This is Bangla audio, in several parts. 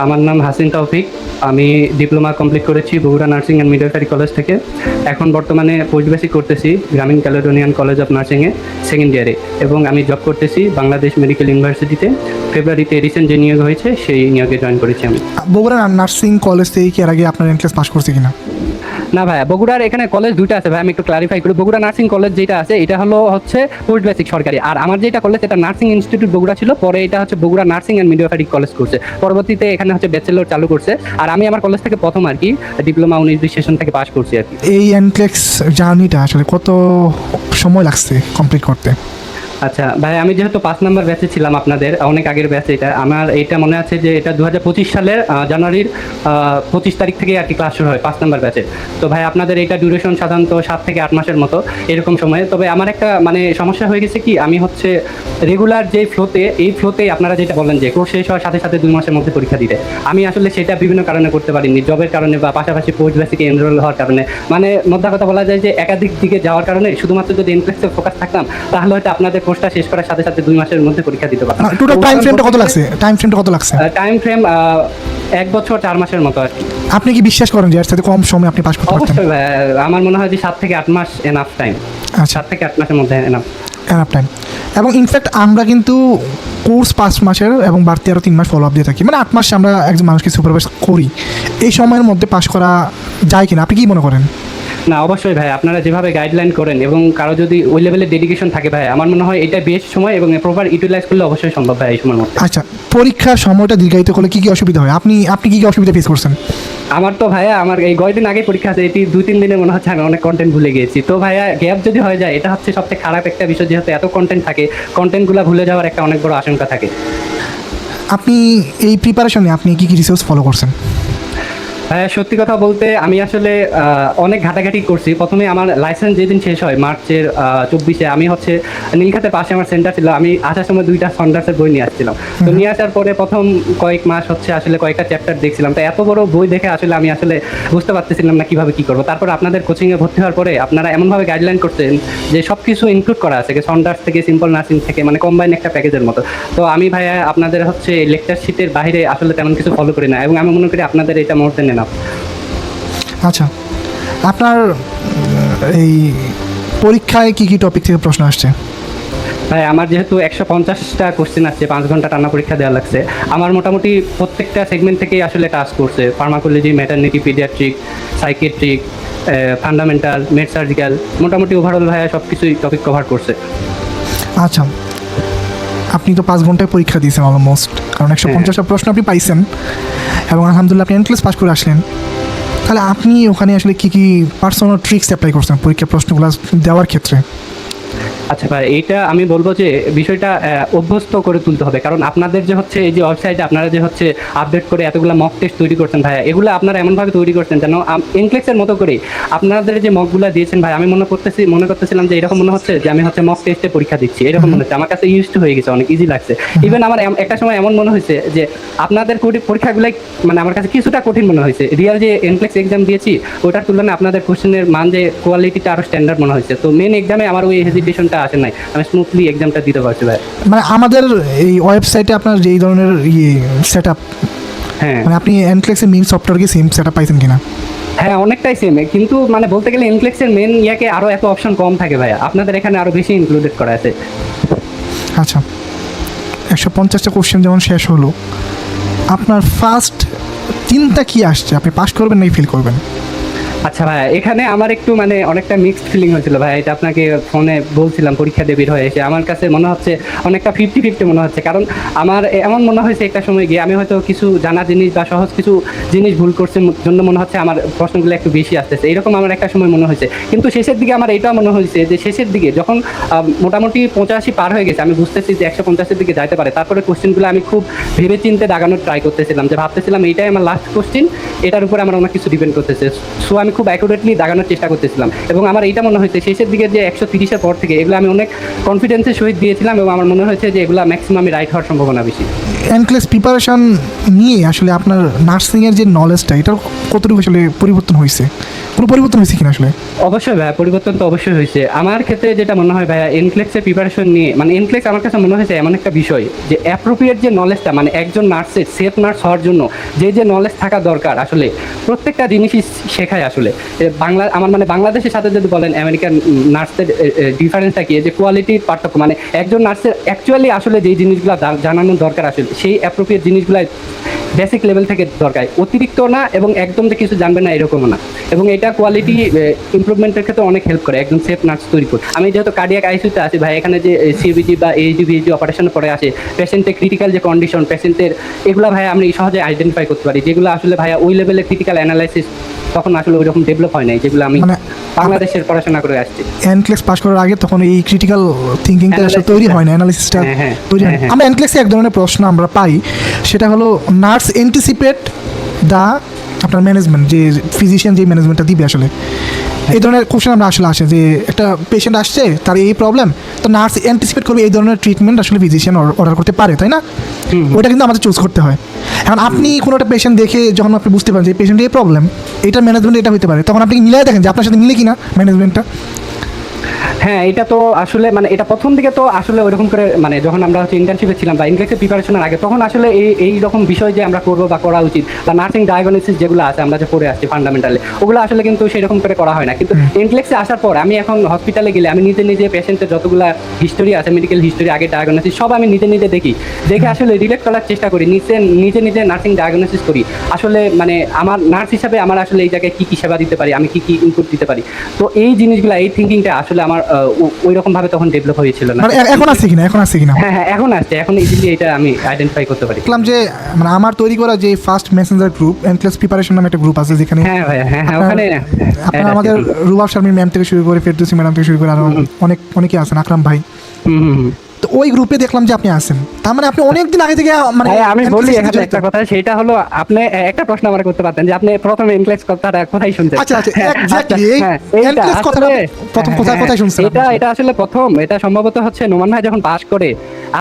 আমার নাম হাসিন তৌফিক। আমি ডিপ্লোমা কমপ্লিট করেছি Bogura nursing and midwifery college থেকে। এখন বর্তমানে পোস্ট বেসিক করতেছি গ্রামীণ ক্যালেডোনিয়ান কলেজ অফ নার্সিংয়ে সেকেন্ড ইয়ারে, এবং আমি জব করতেছি বাংলাদেশ মেডিকেল ইউনিভার্সিটিতে। ফেব্রুয়ারিতে রিসেন্ট যে নিয়োগ হয়েছে সেই নিয়োগে জয়েন করেছি আমি। বগুড়া নার্সিং কলেজ থেকে কি এর আগে আপনার এন্ট্রান্স পাস করছে কিনা? না ভাই, বগুড়ার এখানে কলেজ দুইটা আছে ভাই, আমি একটু ক্লারিফাই করি। বগুড়া নার্সিং কলেজ যেটা আছে এটা হচ্ছে পোস্ট বেসিক সরকারি, আর আমার যেটা কলেজ এটা নার্সিং ইনস্টিটিউট বগুড়া ছিল, পরে এটা হচ্ছে Bogura nursing and midwifery college করছে, পরবর্তীতে এখানে হচ্ছে ব্যাচেলর চালু করছে। আর আমি আমার কলেজ থেকে প্রথম আর কি ডিপ্লোমা 19-20 সেশন থেকে পাস করছি আর কি। এই এন্ট্রেক্স জার্নিটা আসলে কত সময় লাগছে কমপ্লিট করতে? আচ্ছা ভাই, আমি যেহেতু 5 নম্বর ব্যাচে ছিলাম, আপনাদের অনেক আগের ব্যাচ এটা, আমার এটা মনে আছে যে এটা 2025 সালের জানুয়ারির 25 তারিখ থেকে আর কি ক্লাস শুরু হয় 5 নম্বর ব্যাচে। তো ভাই আপনাদের এটা ডিউরেশন সাধারণত 7 থেকে 8 মাসের মতো এরকম সময়ে। তবে আমার একটা মানে সমস্যা হয়ে গেছে কি, আমি হচ্ছে রেগুলার যে ফ্লোতে, এই ফ্লোতে আপনারা যেটা বলেন যে কোর্স শেষ হওয়ার সাথে সাথে 2 মাসের মধ্যে পরীক্ষা দিতে, আমি আসলে সেটা বিভিন্ন কারণে করতে পারিনি, জবের কারণে বা পাশাপাশি পোস্ট বেসিকে এনরোল হওয়ার কারণে, মানে মোদ্দা কথা বলা যায় যে একাধিক দিকে যাওয়ার কারণে শুধুমাত্র যদি এনট্রেক্সে ফোকাস থাকতাম তাহলে হয়তো আপনাদের কোর্সটা শেষ করার সাথে সাথে 2 মাসের মধ্যে পরীক্ষা দিতে পারতাম। টোটাল টাইম ফ্রেমটা কত লাগছে? টাইম ফ্রেম 1 বছর 4 মাসের মতো আর কি। আপনি কি বিশ্বাস করেন যে এর সাথে কম সময় আপনি পাস করতে পারতেন? অবশ্যই ভাই, আমার মনে হয় যে 7 থেকে 8 মাস এনাফ টাইম। আচ্ছা, 7 থেকে 8 মাসের মধ্যে এনাফ টাইম। এবং ইনফ্যাক্ট আমরা কিন্তু কোর্স 5 মাসের এবং বাড়তি আরও 3 মাস ফলো আপ দিয়ে থাকি, মানে 8 মাস আমরা একজন মানুষকে সুপারভাইজ করি। এই সময়ের মধ্যে পাস করা যায় কিনা, আপনি কি মনে করেন? না, অবশ্যই ভাই, আপনারা যেভাবে গাইডলাইন করেন এবং কারো যদি ওই লেভেলের ডেডিকেশন থাকে ভাই, আমার মনে হয় এটা বেস্ট সময় এবং প্রপার ইউটিলাইজ করলে অবশ্যই সম্ভব ভাই এই সময়ের মধ্যে। আচ্ছা, পরীক্ষার সময়টা দীর্ঘায়িত করলে কী কী অসুবিধা হয়? আপনি কী কী অসুবিধা ফেস করছেন? আমার তো ভাইয়া, আমার এই 9 দিন আগে পরীক্ষা আছে, এটি 2-3 দিনে মনে হচ্ছে আমি অনেক কন্টেন্ট ভুলে গিয়েছি। তো ভাইয়া গ্যাপ যদি হয়ে যায় এটা হচ্ছে সবথেকে খারাপ একটা বিষয়, যেহেতু এত কন্টেন্ট থাকে, কন্টেন্টগুলো ভুলে যাওয়ার একটা অনেক বড় আশঙ্কা থাকে। আপনি এই প্রিপারেশনে আপনি কী কী রিসোর্স ফলো করছেন? হ্যাঁ, সত্যি কথা বলতে আমি আসলে অনেক ঘাটাঘাটি করছি। প্রথমে আমার লাইসেন্স যেদিন শেষ হয় মার্চের 24-এ, আমি হচ্ছে নীলখাতের পাশে আমার সেন্টার ছিল, আমি আসার সময় 2টা সন্ডার্সের বই নিয়ে আসছিলাম। তো নিয়ে আসার পরে প্রথম কয়েক মাস হচ্ছে আসলে কয়েকটা চ্যাপ্টার দেখছিলাম, তো এত বড় বই দেখে আসলে আমি আসলে বুঝতে পারতেছিলাম না কীভাবে কী করবো। তারপর আপনাদের কোচিংয়ে ভর্তি হওয়ার পরে আপনারা এমনভাবে গাইডলাইন করছেন যে সব কিছু ইনক্লুড করা আছে, সন্ডার্স থেকে সিম্পল নার্সিং থেকে, মানে কম্বাইন একটা প্যাকেজের মতো। তো আমি ভাইয়া আপনাদের হচ্ছে লেকচার শিটের বাইরে আসলে তেমন কিছু ফলো করি না, এবং আমি মনে করি আপনাদের এটা মোর দেন এনাফ। আচ্ছা, আপনার এই পরীক্ষায় কী কী টপিক থেকে প্রশ্ন আসছে? ভাই আমার যেহেতু 150টা কোশ্চেন আসছে, 5 ঘন্টা টানা পরীক্ষা দেওয়া লাগছে, আমার মোটামুটি প্রত্যেকটা সেগমেন্ট থেকেই আসলে টাস্ক করছে। Pharmacology, maternity, paediatric, psychiatric, fundamental, made surgical, মোটামুটি ওভারঅল ভাইয়া সব কিছুই টপিক কভার করছে। আচ্ছা, আপনি তো 5 ঘন্টায় পরীক্ষা দিয়েছেন অলমোস্ট, কারণ 150টা প্রশ্ন আপনি পাইছেন এবং আলহামদুলিল্লাহ আপনি এন্ট্রান্স পাস করে আসলেন। তাহলে আপনি ওখানে আসলে কী কী পার্সোনাল ট্রিক্স অ্যাপ্লাই করছেন পরীক্ষার প্রশ্নগুলো দেওয়ার ক্ষেত্রে? আচ্ছা ভাই, এইটা আমি বলবো যে বিষয়টা অভ্যস্ত করে তুলতে হবে, কারণ আপনাদের যে হচ্ছে এই যে ওয়েবসাইটে আপনারা যে হচ্ছে আপডেট করে এতগুলো মক টেস্ট তৈরি করছেন ভাইয়া, এগুলো আপনারা এমনভাবে তৈরি করছেন যেন এনক্লেক্সের মতো করে আপনাদের যে মকগুলো দিয়েছেন ভাই, আমি মনে করতেছিলাম যে এরকম মনে হচ্ছে যে আমি হচ্ছে মক টেস্টে পরীক্ষা দিচ্ছি, এরকম মনে হচ্ছে। আমার কাছে ইউজড হয়ে গেছে, অনেক ইজি লাগছে। ইভেন আমার একটা সময় এমন মনে হয়েছে যে আপনাদের পরীক্ষাগুলাই মানে আমার কাছে কিছুটা কঠিন মনে হয়েছে। রিয়াল যে এনক্লেক্স এক্সাম দিয়েছি ওটার তুলনায় আপনাদের কোশ্চেনের মান যে কোয়ালিটিটা আরও স্ট্যান্ডার্ড মনে হয়েছে। তো মেন এক্সামে আমার ওই হেজিটেশনটা আসে নাই, আমি স্মুথলি এক্সামটা দিতে পারছি ভাই। মানে আমাদের এই ওয়েবসাইটে আপনার যেই ধরনের সেট আপ, হ্যাঁ মানে আপনি এনক্লেক্সের মেইন সফটওয়্যারকে সেম সেট আপ পাইছেন কিনা? হ্যাঁ, অনেকটাই সেম, কিন্তু মানে বলতে গেলে এনক্লেক্সের মেন ইয়াকে আরও এত অপশন কম থাকে ভাইয়া, আপনাদের এখানে আরও বেশি ইনক্লুডেড করা আছে। আচ্ছা, 150টা কোশ্চেন যেমন শেষ হলো, আপনার ফার্স্ট চিন্তা কি আসছে? আপনি পাস করবেন নাকি ফেল করবেন? আচ্ছা ভাইয়া, এখানে আমার একটু মানে অনেকটা মিক্সড ফিলিং হয়েছিল ভাইয়া, এটা আপনাকে ফোনে বলছিলাম পরীক্ষা দিয়ে বের হয়ে এসে। আমার কাছে মনে হচ্ছে অনেকটা 50-50 মনে হচ্ছে, কারণ আমার এমন মনে হয়েছে একটা সময় গিয়ে আমি হয়তো কিছু জানা জিনিস বা সহজ কিছু জিনিস ভুল করছে জন্য মনে হচ্ছে আমার প্রশ্নগুলো একটু বেশি আসতেছে, এরকম আমার একটা সময় মনে হয়েছে। কিন্তু শেষের দিকে আমার এইটাও মনে হয়েছে যে শেষের দিকে যখন মোটামুটি 85 পার হয়ে গেছে, আমি বুঝতেছি যে 150-এর দিকে যাইতে পারে, তারপরে কোশ্চেনগুলো আমি খুব ভেবে চিন্তে দাগানোর ট্রাই করতেছিলাম, যে ভাবতেছিলাম এইটাই আমার লাস্ট কোশ্চেন, এটার উপরে আমার অনেক কিছু ডিপেন্ড করতেছে। সো আমি আমি খুব অ্যাকুরেটলি দাগানোর চেষ্টা করতেছিলাম, এবং আমার এইটা মনে হয়েছে শেষের দিকে যে 130-এর পর থেকে এগুলো আমি অনেক কনফিডেন্সের সহিত দিয়েছিলাম, এবং আমার মনে হয়েছে যে এগুলো ম্যাক্সিমাম রাইট হওয়ার সম্ভাবনা বেশি। এনক্লেস প্রিপারেশন নিয়ে আসলে আপনার নার্সিংয়ের যে নলেজটা, এটার কতটুকু আসলে পরিবর্তন হয়েছে? কোনো পরিবর্তন হয়েছে কিনা আসলে? অবশ্যই ভাইয়া, পরিবর্তন তো অবশ্যই হয়েছে। আমার ক্ষেত্রে যেটা মনে হয় ভাইয়া, এনক্লেক্সের প্রিপারেশন নিয়ে, মানে এনক্লেক্স আমার কাছে মনে হয়েছে এমন একটা বিষয় যে অ্যাপ্রোপ্রিয়েট যে নলেজটা, মানে একজন নার্সের সেফ নার্স হওয়ার জন্য যে নলেজ থাকা দরকার, আসলে প্রত্যেকটা জিনিসই শেখায় আসলে। আমার মানে বাংলাদেশের সাথে যদি বলেন আমেরিকান নার্সদের ডিফারেন্সটা কি, যে কোয়ালিটির পার্থক্য, মানে একজন নার্সের অ্যাকচুয়ালি আসলে যেই জিনিসগুলো জানানোর দরকার আসলে সেই অ্যাপ্রোপ্রিয়েট জিনিসগুলো বেসিক লেভেল থেকে দরকার, অতিরিক্ত না এবং একদম যে কিছু জানবে না এরকমও না। এবং এটা কোয়ালিটি ইমপ্রুভমেন্টের ক্ষেত্রে অনেক হেল্প করে একজন সেফ নার্স তৈরি করে। আমি যেহেতু কার্ডিয়াক আইসিউতে আছি ভাই, এখানে যে সিবিজি বা এইচডি অপারেশনের পরে আসে পেশেন্টের ক্রিটিক্যাল যে কন্ডিশন পেশেন্টের, এগুলো ভাই আমি সহজে আইডেন্টিফাই করতে পারি, যেগুলো আসলে ভাইয়া ওই লেভেলের ক্রিটিক্যাল অ্যানালাইসিস তখন আসলে ওই রকম ডেভেলপ হয় নাই, যেগুলো আমি বাংলাদেশের পড়াশোনা করে আসছি। এনক্লেক্স পাস করার আগে তখন এই ক্রিটিক্যাল থিঙ্কিংটা আসলে তৈরি হয় না, অ্যানালিসিসটা তৈরি হয় না। আমরা এনক্লেক্সে এক ধরনের প্রশ্ন আমরা পাই, সেটা হলো নার্স এন্টিসিপেট দ্য আপনার ম্যানেজমেন্ট, যে ফিজিশিয়ান যে ম্যানেজমেন্টটা দিবে আসলে, এই ধরনের কোশ্চেন আমরা আসলে আসে যে একটা পেশেন্ট আসছে তার এই প্রবলেম, তো নার্স অ্যান্টিসিপেট করবে এই ধরনের ট্রিটমেন্ট আসলে ফিজিশিয়ান অর্ডার করতে পারে, তাই না? ওইটা কিন্তু আমাদের চুজ করতে হয়। এখন আপনি কোনো একটা পেশেন্ট দেখে যখন আপনি বুঝতে পারেন যে পেশেন্টের এই প্রবলেম, এটার ম্যানেজমেন্ট এটা হতে পারে, তখন আপনি মিলাই দেখেন যে আপনার সাথে মিলে কিনা ম্যানেজমেন্টটা। হ্যাঁ, এটা তো আসলে মানে এটা প্রথম দিকে তো আসলে ওইরকম করে, মানে যখন আমরা হচ্ছে ইন্টার্নশিপে ছিলাম বা ইনক্লেক্সের প্রিপারেশনের আগে, তখন আসলে এই রকম বিষয় যে আমরা করবো বা করা উচিত বা নার্সিং ডায়াগনোসিস যেগুলো আছে আমরা যে পড়ে আসছি ফান্ডামেন্টালি, ওগুলো আসলে কিন্তু সেরকম করে করা হয় না। কিন্তু ইনক্লেক্সে আসার পর আমি এখন হসপিটালে গেলে আমি নিজে পেশেন্টের যতগুলো হিস্টোরি আছে, মেডিকেল হিস্টোরি, আগে ডায়াগনোসিস সব আমি নিজে দেখে আসলে রিলেট করার চেষ্টা করি, নিজে নার্সিং ডায়াগনোসিস করি। আসলে মানে আমার নার্স হিসাবে আমার আসলে এই জায়গায় কী সেবা দিতে পারি, আমি কী ইনপুট দিতে পারি, তো এই জিনিসগুলো, এই থিঙ্কিংটা আসলে আমার ওই রকম ভাবে তখন ডেভেলপ হয়েছিল না। এখন আছে কিনা? হ্যাঁ, এখন আসছে, এখন ইজিলি এটা আমি আইডেন্টিফাই করতে পারি। দেখলাম যে মানে আমার তৈরি করা যে ফার্স্ট মেসেঞ্জার গ্রুপ, এনক্লেক্স প্রিপারেশন নামে একটা গ্রুপ আছে, যেখানে হ্যাঁ ভাই, হ্যাঁ ওখানে আপনারা আমাদের রুবাব শারমিন ম্যাম থেকে শুরু করে ফেরদৌসী ম্যাডাম থেকে শুরু করে আরো অনেকে আছেন, আকরাম ভাই। তো ওই গ্রুপে দেখলাম যে আপনি আছেন, তার মানে আপনি অনেকদিন আগে থেকে মানে আমি বলি এখানে একটা কথা, সেটা হলো আপনি একটা প্রশ্ন আমার করতে পারতেন যে আপনি প্রথম এনক্লেক্স কথাটা কোথায় শুনছেন? আচ্ছা, এক্স্যাক্টলি এই এনক্লেক্স কথাটা প্রথম কোথায় শুনছেন? এটা আসলে প্রথম, এটা সম্ভবত হচ্ছে নোমান ভাই যখন পাস করে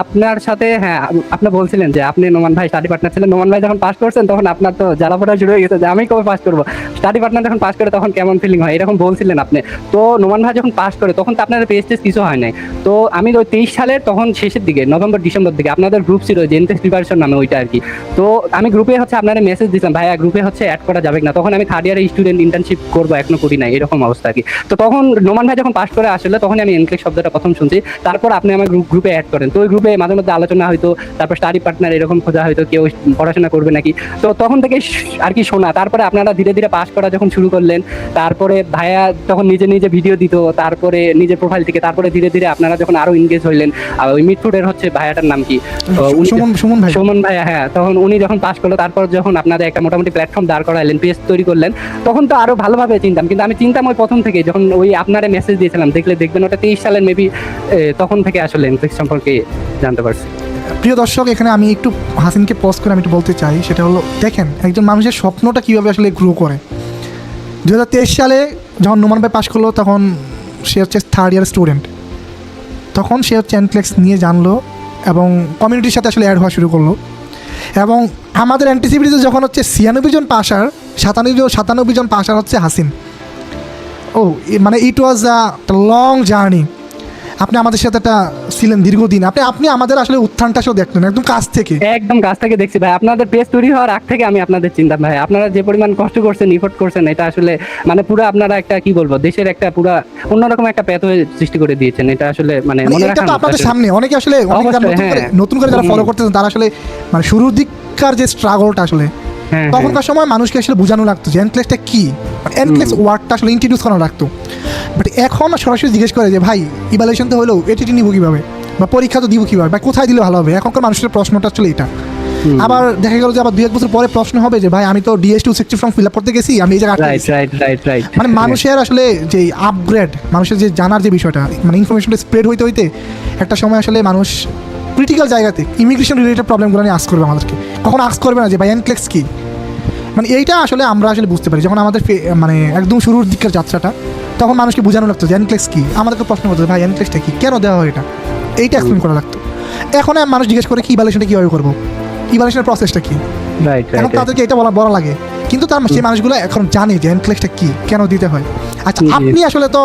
আপনার সাথে, হ্যাঁ আপনি বলছিলেন যে আপনি নোমান ভাই স্টাডি পার্টনার ছিলেন, নোমান ভাই যখন পাস করছেন তখন আপনার তো জ্বালা পোড়া শুরু হয়ে গেছে যে আমি কবে পাস করবো, স্টাডি পার্টনার যখন পাস করে তখন কেমন ফিলিং হয়, এরকম বলছিলেন আপনি। তো নোমান ভাই যখন পাস করে তখন তো আপনার টেস্ট কিছু হয় নাই। তো আমি ওই 23 সালের তখন শেষের দিকে নভেম্বর ডিসেম্বর দিকে আপনাদের গ্রুপ ছিল যে এনক্লেক্স প্রিপারেশন নামে, ওইটা আর কি। তো আমি গ্রুপে হচ্ছে আপনারা মেসেজ দিয়েছিলাম, ভাইয়া গ্রুপে হচ্ছে অ্যাড করা যাবে না, তখন আমি থার্ড ইয়ারে স্টুডেন্ট ইন্টার্নশিপ করবো, এখনো করি নাই, এরকম অবস্থা আর কি। তো তখন নোমান ভাই যখন পাস করে আসলে তখন আমি এনক্লেক্স শব্দটা প্রথম শুনছি, তারপর আপনি আমার গ্রুপে অ্যাড করেন। তো ওই গ্রুপে মাঝে মধ্যে আলোচনা হয়তো, তারপর স্টাডি পার্টনার এরকম খোঁজা হয়তো, কেউ পড়াশোনা করবে নাকি, তো তখন থেকে আর কি শোনা। তারপরে আপনারা ধীরে পাস করা যখন শুরু করলেন, তারপরে ভাইয়া তখন নিজে ভিডিও দিত, তারপরে নিজের প্রোফাইল থেকে, তারপরে ধীরে আপনারা যখন আরো এনগেজ হইলেন, ওই মিডফুডের হচ্ছে ভাইয়াটার নাম কি, সুমন ভাইয়া, হ্যাঁ তখন উনি যখন পাস করলো, তারপর যখন আপনাদের একটা মোটামুটি প্ল্যাটফর্ম দাঁড় করাইলেন, পেজ তৈরি করলেন, তখন তো আরো ভালোভাবে চিনতাম। কিন্তু আমি চিন্তাম ওই প্রথম থেকে, যখন ওই আপনারা মেসেজ দিয়েছিলাম, দেখবেন ওটা 23 সালের মেবি, তখন থেকে আসলে এনক্লেক্স সম্পর্কে জানতে পারছি। প্রিয় দর্শক, এখানে আমি একটু হাসিনকে পজ করে আমি একটু বলতে চাই, সেটা হলো দেখেন একজন মানুষের স্বপ্নটা কীভাবে আসলে গ্রো করে। 2023 সালে যখন নোমান ভাই পাস করলো, তখন সে হচ্ছে থার্ড ইয়ার স্টুডেন্ট, তখন সে হচ্ছে এনক্লেক্স নিয়ে জানলো এবং কমিউনিটির সাথে আসলে অ্যাড হওয়া শুরু করলো। এবং আমাদের অ্যান্টিসিপিটিতে যখন হচ্ছে 96 জন পাশার, 97 জন পাশার হচ্ছে হাসিন। মানে ইট ওয়াজ আ লং জার্নি। আপনি আমাদের সাথে একটা ছিলেন দীর্ঘদিন, আপনি আমাদের আসলে উত্থানটা আসলে দেখলেন একদম কাছ থেকে দেখছি ভাই। আপনাদের পেজ তৈরি হওয়ার আগ থেকে আমি আপনাদের চিন্তাম ভাই, আপনারা যে পরিমাণ কষ্ট করছেন, ইফোর্ট করছেন, এটা আসলে মানে পুরো আপনারা একটা কি বলবো, দেশের একটা পুরো অন্যরকম একটা প্যাথ সৃষ্টি করে দিয়েছেন। এটা আসলে মানে মনে রাখা আপনাদের সামনে অনেকে আসলে নতুন করে যারা ফলো করতেছেন, তারা আসলে মানে শুরুর দিককার যে স্ট্রাগলটা আসলে তখনকার সময় মানুষকে আসলে বোঝানো লাগতো যে এনক্লেক্সটা কি, এনক্লেক্স ওয়ার্ডটা আসলে ইন্ট্রোডিউস করানো লাগতো। বাট এখন সরাসরি জিজ্ঞেস করে যে ভাই ইভালুয়েশন তো হলো, এটিটি নিব কীভাবে, বা পরীক্ষা তো দিব কীভাবে, বা কোথায় দিলে ভালো হবে। এখনকার মানুষের প্রশ্নটা আসলে এটা। আবার দেখা গেল যে আবার 2-1 বছর পরে প্রশ্ন হবে যে ভাই আমি তো DS-260 ফর্ম ফিল আপ করতে গেছি, আমি এই জায়গায় মানে মানুষের আসলে যে আপগ্রেড, মানুষের যে জানার যে বিষয়টা, মানে ইনফরমেশনটা স্প্রেড হইতে একটা সময় আসলে মানুষ ক্রিটিক্যাল জায়গাতে ইমিগ্রেশন রিলেটেড প্রবলেমগুলো নিয়ে আস করবে আমাদেরকে, কখনো আস করবে না যে ভাই এনক্লেক্স কি। মানে এইটা আসলে আমরা আসলে বুঝতে পারি যখন আমাদের মানে একদম শুরুর দিকের যাত্রাটা, তখন মানুষকে বোঝানো লাগতো যে এনক্লেক্স কী, আমাদেরকে প্রশ্ন করতো ভাই এনক্লেক্সটা কী, কেন দেওয়া হয় এইটা এক্সপ্লেন করা লাগতো। এখন মানুষ জিজ্ঞেস করে কি ইভ্যালুয়েশনটা কীভাবে করবো, ইভ্যালুয়েশনের প্রসেসটা কী, রাইট এখন তাদেরকে এটা বলা লাগে, কিন্তু তার সেই মানুষগুলো এখন জানে যে এনক্লেক্সটা কী, কেন দিতে হয়। আচ্ছা আপনি আসলে তো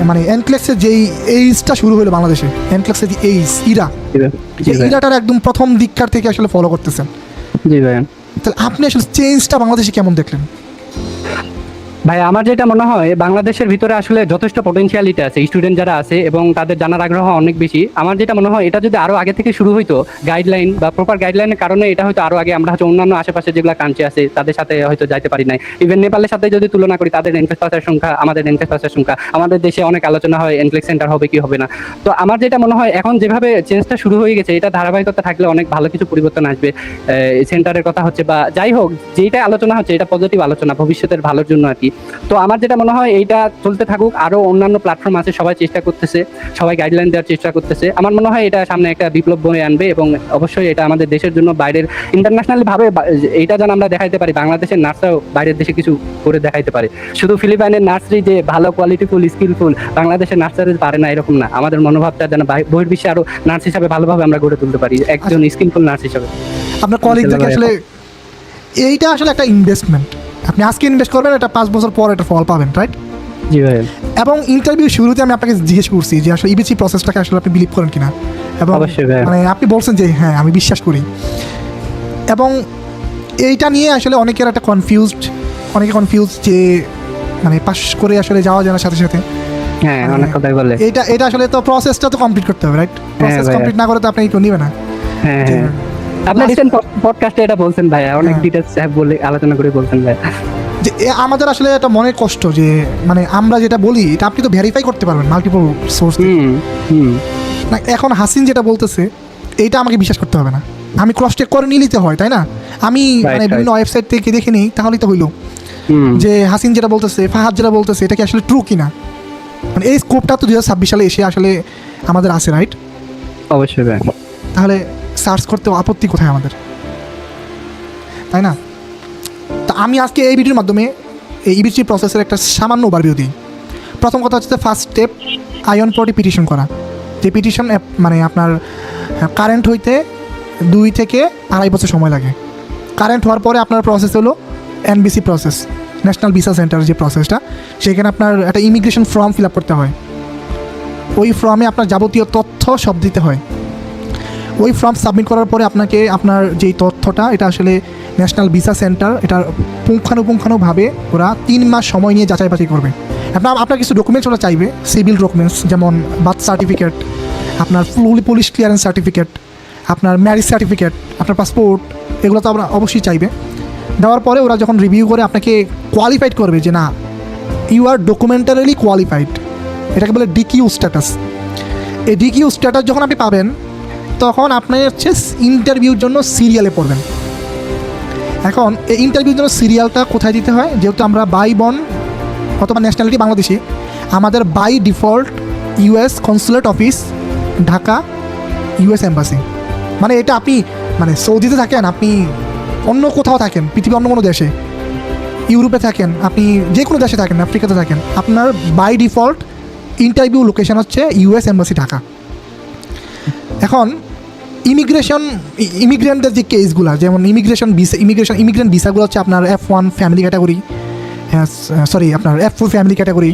মানে এনক্লেক্সের যেই এইজটা শুরু হলো বাংলাদেশে, এনক্লেক্সের যে এইজ যে ইরাটার একদম প্রথম দিককার থেকে আসলে ফলো করতেছেন, জি ভাই। তাহলে আপনি আসলে চেঞ্জটা বাংলাদেশে কেমন দেখলেন? ভাই আমার যেটা মনে হয় বাংলাদেশের ভিতরে আসলে যথেষ্ট পটেনশিয়ালিটি আছে, স্টুডেন্ট যারা আছে এবং তাদের জানার আগ্রহ অনেক বেশি। আমার যেটা মনে হয় এটা যদি আরো আগে থেকে শুরু হইতো, গাইডলাইন বা প্রপার গাইডলাইনের কারণে এটা হয়তো আরো আগে আমরা হয়তো অন্যান্য আশেপাশে যেগুলো কান্ট্রি আছে তাদের সাথে হয়তো যাইতে পারি নাই। ইভেন নেপালের সাথে যদি তুলনা করি, তাদের এনক্লেক্স পাসের সংখ্যা আমাদের এনক্লেক্স পাসের সংখ্যা, আমাদের দেশে অনেক আলোচনা হয় এনক্লেক্স সেন্টার হবে কি হবে না। তো আমার যেটা মনে হয় এখন যেভাবে চেঞ্জটা শুরু হয়ে গেছে, এটা ধারাবাহিকতা থাকলে অনেক ভালো কিছু পরিবর্তন আসবে। সেন্টারের কথা হচ্ছে বা যাই হোক যেটা আলোচনা হচ্ছে এটা পজিটিভ আলোচনা ভবিষ্যতের ভালোর জন্য আর কি। তো আমার যেটা মনে হয় এইটা চলতে থাকুক, আরো অন্যান্য প্ল্যাটফর্ম আছে সবাই চেষ্টা করতেছে, সবাই গাইডলাইন দেওয়ার চেষ্টা করতেছে। আমার মনে হয় এটা সামনে একটা বিপ্লব বয়ে আনবে এবং অবশ্যই এটা আমাদের দেশের জন্য বাইরের ইন্টারন্যাশনালি ভাবে এইটা যেন আমরা দেখাইতে পারি, বাংলাদেশের নার্সরাও বাইরের দেশে কিছু করে দেখাইতে পারে। শুধু ফিলিপাইনের নার্সারি যে ভালো কোয়ালিটিফুল স্কিলফুল, বাংলাদেশের নার্সারি পারে না এরকম না। আমাদের মনোভাবটা যেন বহির্বিশ্বে আরো নার্স হিসাবে ভালোভাবে আমরা গড়ে তুলতে পারি, একজন স্কিলফুল নার্স হিসাবে। আপনার কলিগদেরকে আসলে এইটা আসলে একটা ইনভেস্টমেন্ট, আপনি আজকে ইনভেস্ট করবেন, এটা 5 বছর পর এটা ফল পাবেন, রাইট? জি ভাই। এবং ইন্টারভিউ শুরুতে আমি আপনাকে জিজ্ঞেস করছি যে আসলে ইবিসি প্রসেসটাকে আসলে আপনি বিলিভ করেন কিনা, এবং মানে আপনি বলছেন যে হ্যাঁ আমি বিশ্বাস করি। এবং এইটা নিয়ে আসলে অনেকের একটা অনেকে কনফিউজ যে মানে পাস করে আসলে যাওয়া যায় না সাথে সাথে। হ্যাঁ অনেক কথাই বলে। এটা আসলে তো প্রসেসটা তো কমপ্লিট করতে হবে, রাইট? প্রসেস কমপ্লিট না করে তো আপনি কেউ নিবে না। হ্যাঁ আপনি রিসেন্ট পডকাস্টে এটা বলছেন ভাই, অনেক ডিটেইলস বলে আলোচনা করে বলছেন ভাই যে আমাদের আসলে একটা মনের কষ্ট যে মানে আমরা যেটা বলি এটা আপনি তো ভেরিফাই করতে পারবেন মাল্টিপল সোর্স। না এখন হাসিন যেটা বলতেছে এইটা আমাকে বিশ্বাস করতে হবে না, আমি ক্রস চেক করে নিতে হয়, তাই না? আমি মানে বিভিন্ন ওয়েবসাইট থেকে দেখে নিই, তাহলেই তো হইলো যে হাসিন যেটা বলতেছে, ফাহাদ যেটা বলতেছে এটা কি আসলে ট্রু কিনা। মানে এই স্কোপটা তো 2026 সালে এসে আসলে আমাদের আছে, রাইট? অবশ্যই ভাই। তাহলে সার্চ করতে আপত্তি কোথায় আমাদের, তাই না? তা আমি আজকে এই ভিডিওর মাধ্যমে এই ইবিসি প্রসেসের একটা সামান্য ওভারভিউ দিই। প্রথম কথা হচ্ছে ফার্স্ট স্টেপ I-140 পিটিশন করা, যে পিটিশন মানে আপনার কারেন্ট হইতে 2 থেকে 2.5 বছর সময় লাগে। কারেন্ট হওয়ার পরে আপনার প্রসেস হলো NVC process, national visa centre যে প্রসেসটা, সেখানে আপনার একটা ইমিগ্রেশন ফর্ম ফিল আপ করতে হয়। ওই ফর্মে আপনার যাবতীয় তথ্য সব দিতে হয়। ওই ফর্ম সাবমিট করার পরে আপনাকে আপনার যেই তথ্যটা এটা আসলে ন্যাশনাল ভিসা সেন্টার এটা পুঙ্খানুপুঙ্খানুভাবে ওরা 3 মাস সময় নিয়ে যাচাই বাছাই করবে। আপনার কিছু ডকুমেন্টস ওরা চাইবে, সিভিল ডকুমেন্টস যেমন বার্থ সার্টিফিকেট, আপনার পুলিশ ক্লিয়ারেন্স সার্টিফিকেট, আপনার ম্যারেজ সার্টিফিকেট, আপনার পাসপোর্ট, এগুলো তো আমরা অবশ্যই চাইবে। দেওয়ার পরে ওরা যখন রিভিউ করে আপনাকে কোয়ালিফাইড করবে যে না ইউ আর ডকুমেন্টারিলি কোয়ালিফাইড, এটাকে বলে ডিকিউ স্ট্যাটাস। এই ডিকিউ স্ট্যাটাস যখন আপনি পাবেন তখন আপনি হচ্ছে ইন্টারভিউর জন্য সিরিয়ালে পড়বেন। এখন এই ইন্টারভিউর জন্য সিরিয়ালটা কোথায় দিতে হয়, যেহেতু আমরা বাই বন অথবা ন্যাশনালিটি বাংলাদেশি, আমাদের by default US consulate office, Dhaka US embassy. মানে এটা আপনি মানে সৌদিতে থাকেন, আপনি অন্য কোথাও থাকেন, পৃথিবীর অন্য কোনো দেশে, ইউরোপে থাকেন, আপনি যে কোনো দেশে থাকেন, আফ্রিকাতে থাকেন, আপনার বাই ডিফল্ট ইন্টারভিউ লোকেশন হচ্ছে US এম্বাসি ঢাকা। এখন ইমিগ্রেন্টদের যে কেসগুলো, যেমন ইমিগ্রেন্ট ভিসাগুলো হচ্ছে আপনার F1 ফ্যামিলি ক্যাটাগরি, হ্যাঁ সরি আপনার F4 ফ্যামিলি ক্যাটাগরি,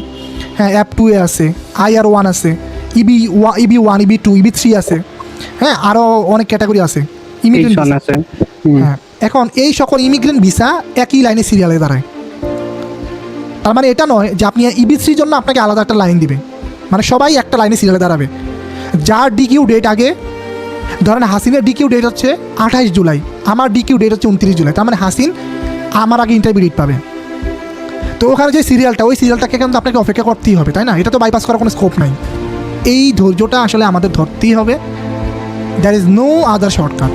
হ্যাঁ F2 আছে, IR1 আছে, EB1 EB2 EB3 আছে, হ্যাঁ আরও অনেক ক্যাটাগরি আছে ইমিগ্রেন্ট আছে। হ্যাঁ এখন এই সকল ইমিগ্রেন্ট ভিসা একই লাইনে সিরিয়ালে দাঁড়ায়। তার মানে এটা নয় যে আপনি EB3 জন্য আপনাকে আলাদা একটা লাইন দিবে, মানে সবাই একটা লাইনে সিরিয়ালে দাঁড়াবে। যার ডিকিউ ডেট আগে, ধরেন হাসিনের ডিকিউ ডেট হচ্ছে 28 জুলাই, আমার ডিকিউ ডেট হচ্ছে 29 জুলাই, তার মানে হাসিন আমার আগে ইন্টারভিউ ডেট পাবে। তো ওখানে যে সিরিয়ালটা, ওই সিরিয়ালটাকে কিন্তু আপনাকে অপেক্ষা করতেই হবে, তাই না? এটা তো বাইপাস করার কোনো স্কোপ নাই। এই ধৈর্যটা আসলে আমাদের ধরতেই হবে, there is no other shortcut.